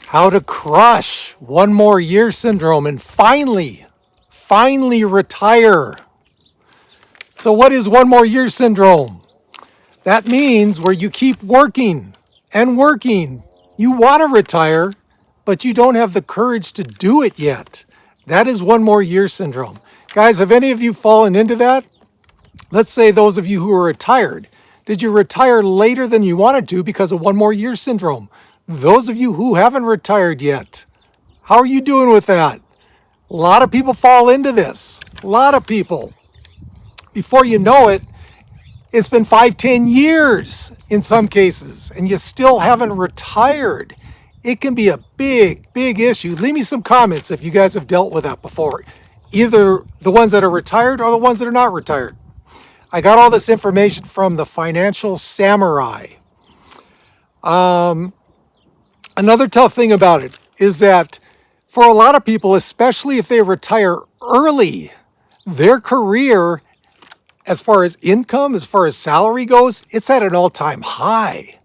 How to crush one more year syndrome and finally retire. So what is one more year syndrome? That means where you keep working and working. You want to retire, but you don't have the courage to do it yet. That is one more year syndrome. Guys, have any of you fallen into that? Let's say those of you who are retired. Did you retire later than you wanted to because of one more year syndrome? Those of you who haven't retired yet, how are you doing with that? A lot of people fall into this. A lot of people. Before you know it, it's been 5-10 years in some cases, and you still haven't retired. It can be a big issue. Leave me some comments if you guys have dealt with that before. Either the ones that are retired or the ones that are not retired. I got all this information from the Financial Samurai. Another tough thing about it is that for a lot of people, especially if they retire early, their career, as far as income, as far as salary goes, it's at an all-time high.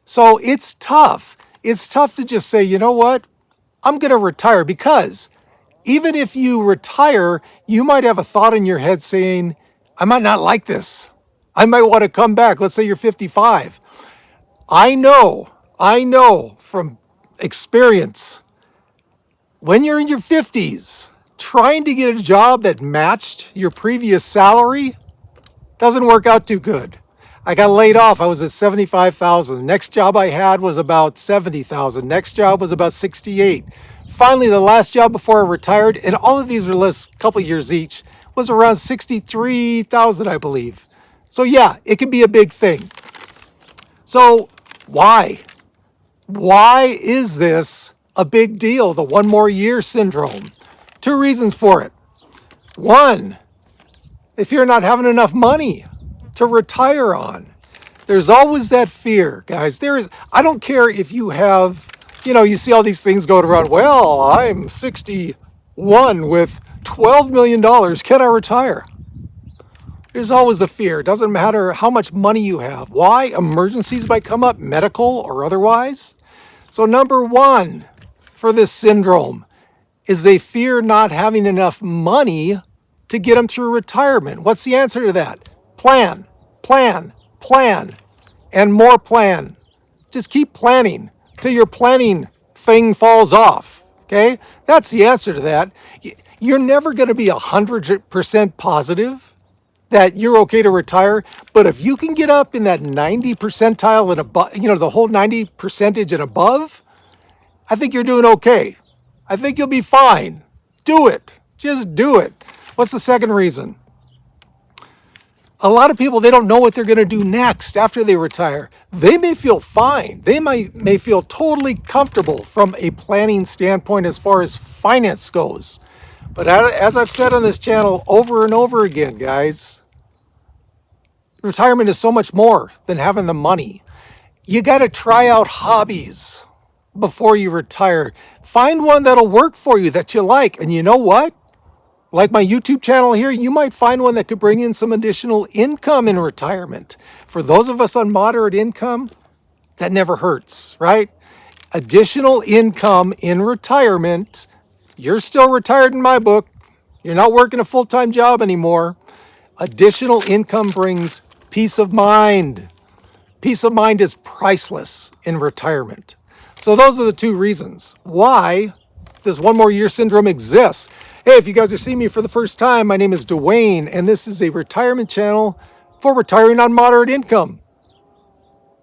So it's tough. It's tough to just say, you know what, I'm going to retire, because even if you retire, you might have a thought in your head saying, I might not like this. I might want to come back. Let's say you're 55. I know from experience, when you're in your 50s, trying to get a job that matched your previous salary doesn't work out too good. I got laid off. I was at $75,000. Next job I had was about $70,000. Next job was about $68,000. Finally, the last job before I retired, and all of these were a couple years each, was around $63,000, I believe. So yeah, it can be a big thing. So why? Why is this a big deal, the one more year syndrome? Two reasons for it. One, if you're not having enough money to retire on. There's always that fear, guys. I don't care if you have, you see all these things going around. Well, I'm 61 with $12 million. Can I retire? There's always a fear. It doesn't matter how much money you have. Why? Emergencies might come up, medical or otherwise. So number one for this syndrome is they fear not having enough money to get them through retirement. What's the answer to that? Plan, and more plan. Just keep planning till your planning thing falls off, okay? That's the answer to that. You're never going to be 100% positive that you're okay to retire, but if you can get up in that 90 percentile and above, the whole 90 percentage and above, I think you're doing okay. I think you'll be fine. Do it. Just do it. What's the second reason? A lot of people, they don't know what they're going to do next after they retire. They may feel fine. They may feel totally comfortable from a planning standpoint as far as finance goes. But as I've said on this channel over and over again, guys, retirement is so much more than having the money. You got to try out hobbies before you retire. Find one that'll work for you that you like. And you know what? Like my YouTube channel here, you might find one that could bring in some additional income in retirement. For those of us on moderate income, that never hurts, right? Additional income in retirement. You're still retired in my book. You're not working a full-time job anymore. Additional income brings peace of mind. Peace of mind is priceless in retirement. So those are the two reasons why this one more year syndrome exists. Hey, if you guys are seeing me for the first time, my name is Duane, and this is a retirement channel for retiring on moderate income.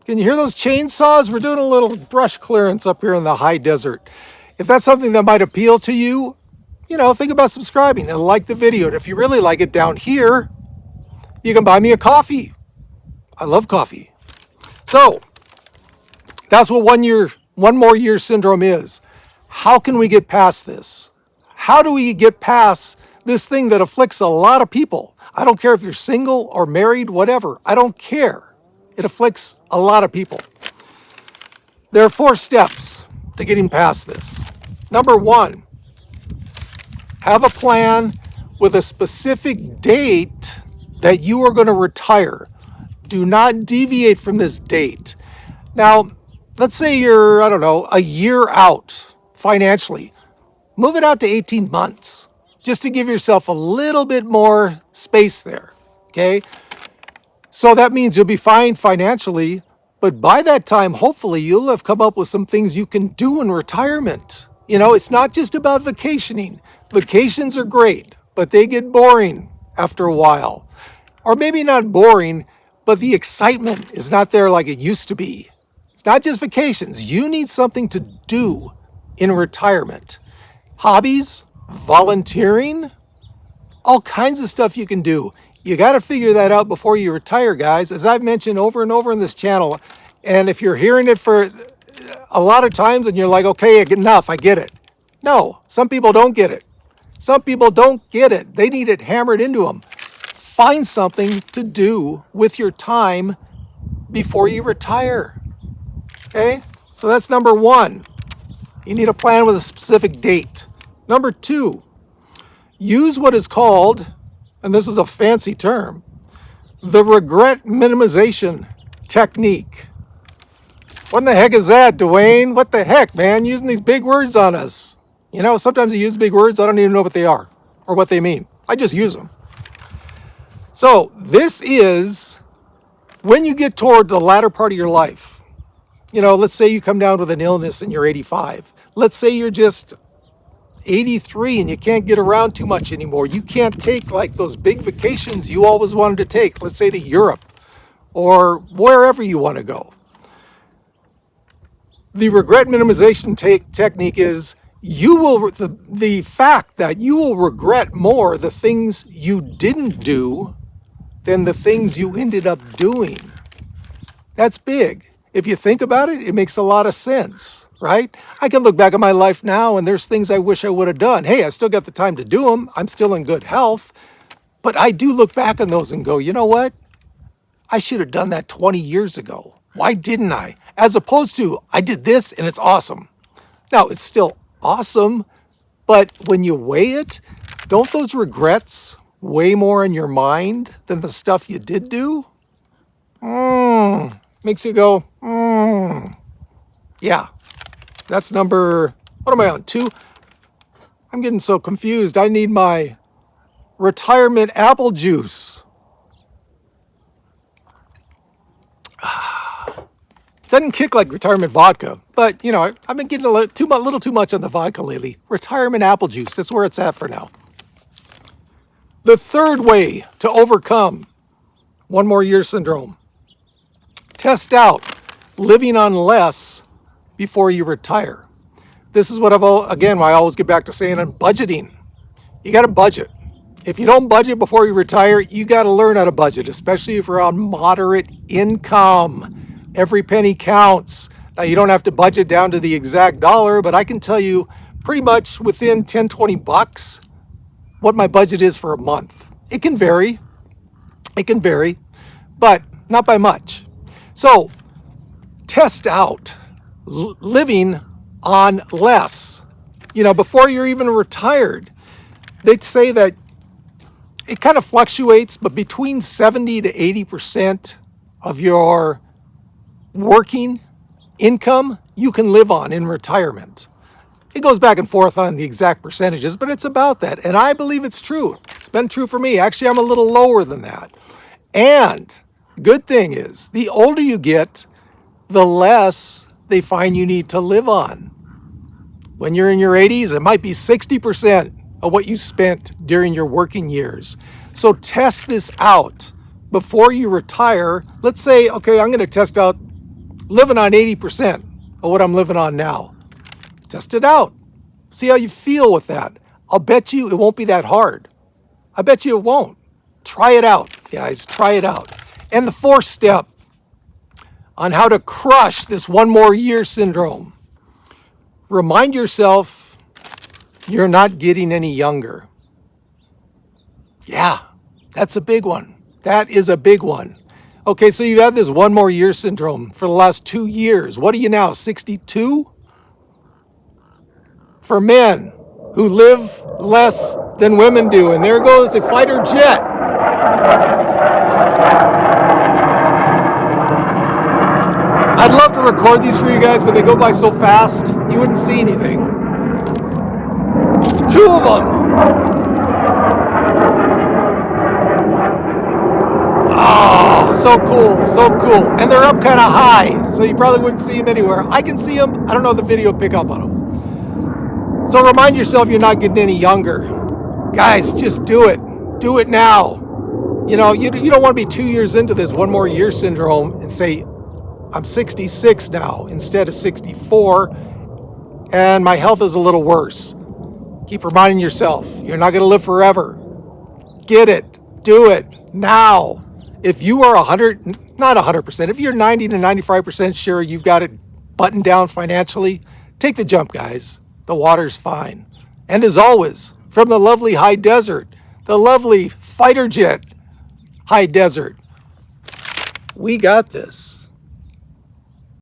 Can you hear those chainsaws? We're doing a little brush clearance up here in the high desert. If that's something that might appeal to you, think about subscribing and like the video. And if you really like it, down here, you can buy me a coffee. I love coffee. So that's what one more year syndrome is. How can we get past this? How do we get past this thing that afflicts a lot of people? I don't care if you're single or married, whatever. I don't care. It afflicts a lot of people. There are 4 steps to getting past this. Number 1, have a plan with a specific date that you are going to retire. Do not deviate from this date. Now, let's say you're, I don't know, a year out financially. Move it out to 18 months just to give yourself a little bit more space there. Okay. So that means you'll be fine financially, but by that time, hopefully you'll have come up with some things you can do in retirement. You know, it's not just about vacationing. Vacations are great, but they get boring after a while. Or maybe not boring, but the excitement is not there like it used to be. It's not just vacations. You need something to do in retirement. Hobbies, volunteering, all kinds of stuff you can do. You got to figure that out before you retire, guys. As I've mentioned over and over in this channel, and if you're hearing it for a lot of times and you're like, okay, enough, I get it. No, some people don't get it. Some people don't get it. They need it hammered into them. Find something to do with your time before you retire. Okay? So that's number one. You need a plan with a specific date. Number two, use what is called, and this is a fancy term, the regret minimization technique. What in the heck is that, Duane? What the heck, man? Using these big words on us. You know, sometimes you use big words, I don't even know what they are or what they mean. I just use them. So this is when you get toward the latter part of your life. You know, let's say you come down with an illness and you're 85. Let's say you're just 83 and you can't get around too much anymore. You can't take like those big vacations you always wanted to take, let's say to Europe or wherever you want to go. The regret minimization technique is the fact that you will regret more the things you didn't do than the things you ended up doing. That's big. If you think about it, it makes a lot of sense, right? I can look back at my life now and there's things I wish I would have done. Hey, I still got the time to do them. I'm still in good health. But I do look back on those and go, you know what? I should have done that 20 years ago. Why didn't I? As opposed to, I did this and it's awesome. Now, it's still awesome, but when you weigh it, don't those regrets weigh more in your mind than the stuff you did do? Makes you go, yeah. That's number, what am I on, 2? I'm getting so confused. I need my retirement apple juice. Doesn't kick like retirement vodka, but you know, I've been getting a little too much on the vodka lately. Retirement apple juice, that's where it's at for now. The third way to overcome one more year syndrome. Test out living on less before you retire. This is what I always get back to saying on budgeting. You got to budget. If you don't budget before you retire, you got to learn how to budget, especially if you're on moderate income. Every penny counts. Now, you don't have to budget down to the exact dollar, but I can tell you pretty much within 10, 20 bucks what my budget is for a month. It can vary. But not by much. So test out living on less. You know, before you're even retired, they'd say that it kind of fluctuates, but between 70 to 80% of your working income you can live on in retirement. It goes back and forth on the exact percentages, but it's about that. And I believe it's true. It's been true for me. Actually, I'm a little lower than that. And good thing is, the older you get, the less they find you need to live on. When you're in your 80s, it might be 60% of what you spent during your working years. So test this out before you retire. Let's say, okay, I'm going to test out living on 80% of what I'm living on now. Test it out. See how you feel with that. I'll bet you it won't be that hard. I bet you it won't. Try it out, guys. Try it out. And the fourth step on how to crush this one more year syndrome. Remind yourself you're not getting any younger. Yeah, that's a big one. That is a big one. Okay, so you've had this one more year syndrome for the last 2 years. What are you now, 62? For men who live less than women do. And there goes the fighter jet. I'd love to to record these for you guys, but they go by so fast, you wouldn't see anything. 2 of them. Oh, so cool, so cool. And they're up kind of high, so you probably wouldn't see them anywhere. I can see them. I don't know if the video pick up on them. So remind yourself you're not getting any younger. Guys, just do it. Do it now. You know, you don't want to be 2 years into this one more year syndrome and say, I'm 66 now instead of 64, and my health is a little worse. Keep reminding yourself, you're not going to live forever. Get it. Do it now. If you are 100, not 100%, if you're 90 to 95% sure you've got it buttoned down financially, take the jump, guys. The water's fine. And as always, from the lovely high desert, the lovely fighter jet high desert, we got this.